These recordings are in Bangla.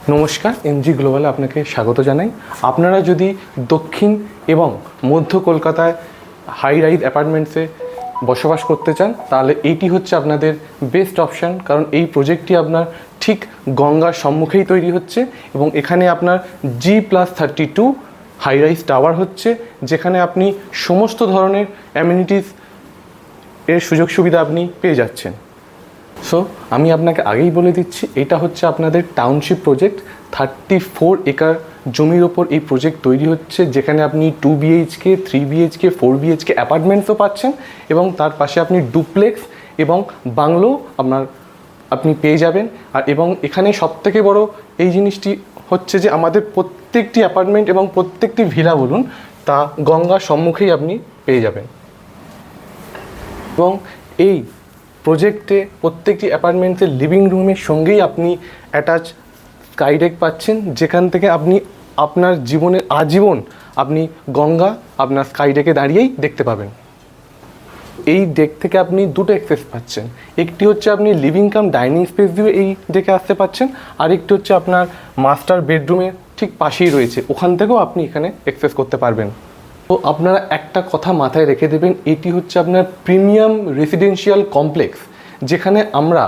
নমস্কার, এমজি গ্লোবালে আপনাকে স্বাগত জানাই। আপনারা যদি দক্ষিণ এবং মধ্য কলকাতায় হাই রাইজ অ্যাপার্টমেন্টসে বসবাস করতে চান তাহলে এইটি হচ্ছে আপনাদের বেস্ট অপশান, কারণ এই প্রজেক্টটি আপনার ঠিক গঙ্গার সম্মুখেই তৈরি হচ্ছে এবং এখানে আপনার G+32 হাই রাইজ টাওয়ার হচ্ছে, যেখানে আপনি সমস্ত ধরনের অ্যামিনিটিস এর সুযোগ সুবিধা আপনি পেয়ে যাচ্ছেন। সো আমি আপনাকে আগেই বলে দিচ্ছি, এটা হচ্ছে আপনাদের টাউনশিপ প্রজেক্ট। 34 একর জমির ওপর এই প্রজেক্ট তৈরি হচ্ছে, যেখানে আপনি 2 BHK, 3 BHK, 4 BHK অ্যাপার্টমেন্টসও পাচ্ছেন এবং তার পাশে আপনি ডুপ্লেক্স এবং বাংলো আপনি পেয়ে যাবেন। আর এবং এখানে সবথেকে বড় এই জিনিসটি হচ্ছে যে আমাদের প্রত্যেকটি অ্যাপার্টমেন্ট এবং প্রত্যেকটি ভিলা বলুন, তা গঙ্গার সম্মুখেই আপনি পেয়ে যাবেন। এবং এই প্রজেক্টে প্রত্যেকটি অ্যাপার্টমেন্টের লিভিং রুমের সঙ্গেই আপনি অ্যাটাচ স্কাই ডেক পাচ্ছেন, যেখান থেকে আপনি আপনার জীবনের আজীবন আপনি গঙ্গা আপনার স্কাই ডেকে দাঁড়িয়েই দেখতে পাবেন। এই ডেক থেকে আপনি দুটো অ্যাক্সেস পাচ্ছেন, একটি হচ্ছে আপনি লিভিং কাম ডাইনিং স্পেস দিয়ে এই ডেকে আসতে পাচ্ছেন, আর একটি হচ্ছে আপনার মাস্টার বেডরুমের ঠিক পাশেই রয়েছে, ওখান থেকেও আপনি এখানে অ্যাক্সেস করতে পারবেন। তো আপনারা একটা কথা মাথায় রেখে দেবেন, এটি হচ্ছে আপনার প্রিমিয়াম রেসিডেন্সিয়াল কমপ্লেক্স, যেখানে আমরা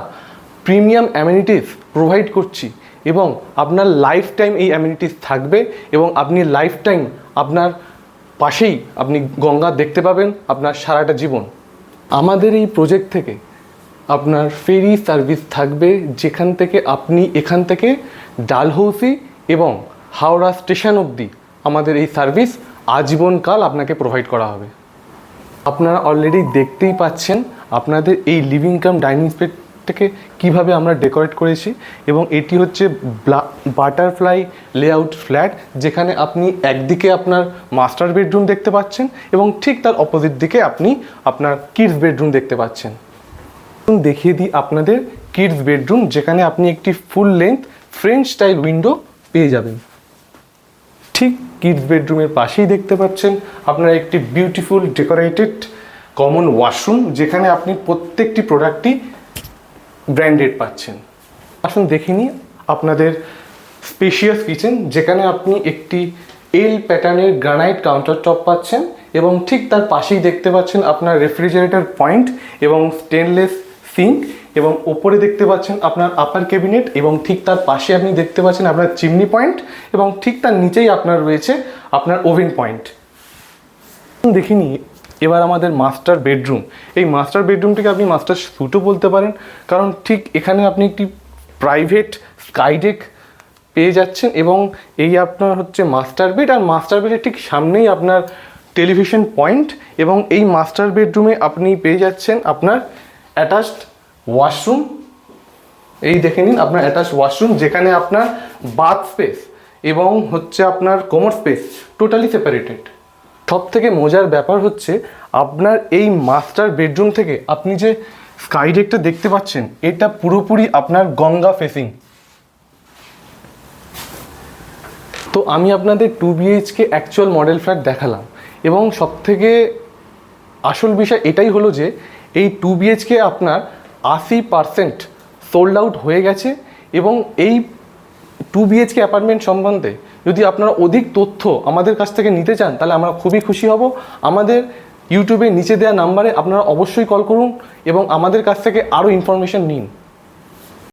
প্রিমিয়াম অ্যামিনিটিস প্রোভাইড করছি এবং আপনার লাইফ টাইম এই অ্যামিনিটিস থাকবে এবং আপনি লাইফ টাইম আপনার পাশেই আপনি গঙ্গা দেখতে পাবেন আপনার সারাটা জীবন। আমাদের এই প্রজেক্ট থেকে আপনার ফেরি সার্ভিস থাকবে, যেখান থেকে আপনি এখান থেকে ডালহৌসি এবং হাওড়া স্টেশন অবধি আমাদের এই সার্ভিস আজীবনকাল আপনাকে প্রোভাইড করা হবে। আপনারা অলরেডি দেখতেই পাচ্ছেন আপনাদের এই লিভিং কাম ডাইনিং স্পেসটাকে কীভাবে আমরা ডেকোরেট করেছি, এবং এটি হচ্ছে বাটারফ্লাই লেআউট ফ্ল্যাট, যেখানে আপনি একদিকে আপনার মাস্টার বেডরুম দেখতে পাচ্ছেন এবং ঠিক তার অপোজিট দিকে আপনি আপনার কিডস বেডরুম দেখতে পাচ্ছেন। দেখিয়ে দিই আপনাদের কিডস বেডরুম, যেখানে আপনি একটি full length French style window পেয়ে যাবেন। ঠিক কিডস বেডরুমের পাশেই দেখতে পাচ্ছেন আপনারা একটি বিউটিফুল ডেকোরেটেড কমন ওয়াশরুম, যেখানে আপনি প্রত্যেকটি প্রোডাক্টই ব্র্যান্ডেড পাচ্ছেন। আসুন দেখে নিই আপনাদের স্পেশিয়াস কিচেন, যেখানে আপনি একটি এল প্যাটার্নের গ্রানাইট কাউন্টার টপ পাচ্ছেন এবং ঠিক তার পাশেই দেখতে পাচ্ছেন আপনার রেফ্রিজারেটর পয়েন্ট এবং স্টেনলেস সিঙ্ক, এবং ওপরে দেখতে পাচ্ছেন আপনার আপার ক্যাবিনেট এবং ঠিক তার পাশে আপনি দেখতে পাচ্ছেন আপনার চিমনি পয়েন্ট এবং ঠিক তার নিচেই আপনার রয়েছে আপনার ওভেন পয়েন্ট। দেখিনি এবার আমাদের মাস্টার বেডরুম। এই মাস্টার বেডরুমটিকে আপনি মাস্টার স্যুটও বলতে পারেন, কারণ ঠিক এখানে আপনি একটি প্রাইভেট স্কাই ডেক পেয়ে যাচ্ছেন এবং এই আপনার হচ্ছে মাস্টার বেড, আর মাস্টার বেডের ঠিক সামনেই আপনার টেলিভিশন পয়েন্ট, এবং এই মাস্টার বেডরুমে আপনি পেয়ে যাচ্ছেন আপনার অ্যাটাচড ওয়াশরুম। এই দেখে নিন আপনার অ্যাটাচড ওয়াশরুম, যেখানে আপনার বাথ স্পেস এবং হচ্ছে আপনার কোমোড স্পেস টোটালি সেপারেটেড। সব থেকে মজার ব্যাপার হচ্ছে আপনার এই মাস্টার বেডরুম থেকে আপনি যে স্কাই ডেকটা দেখতে পাচ্ছেন, এটা পুরোপুরি আপনার গঙ্গা ফেসিং। তো আমি আপনাদের 2 BHK অ্যাকচুয়াল মডেল ফ্ল্যাট দেখালাম, এবং সবথেকে আসল বিষয় এটাই হলো যে এই 2 BHK আপনার 80% সোল্ড আউট হয়ে গেছে, এবং এই 2 BHK অ্যাপার্টমেন্ট সম্বন্ধে যদি আপনারা অধিক তথ্য আমাদের কাছ থেকে নিতে চান তাহলে আমরা খুবই খুশি হব। আমাদের ইউটিউবে নিচে দেওয়া নাম্বারে আপনারা অবশ্যই কল করুন এবং আমাদের কাছ থেকে আরও ইনফরমেশন নিন।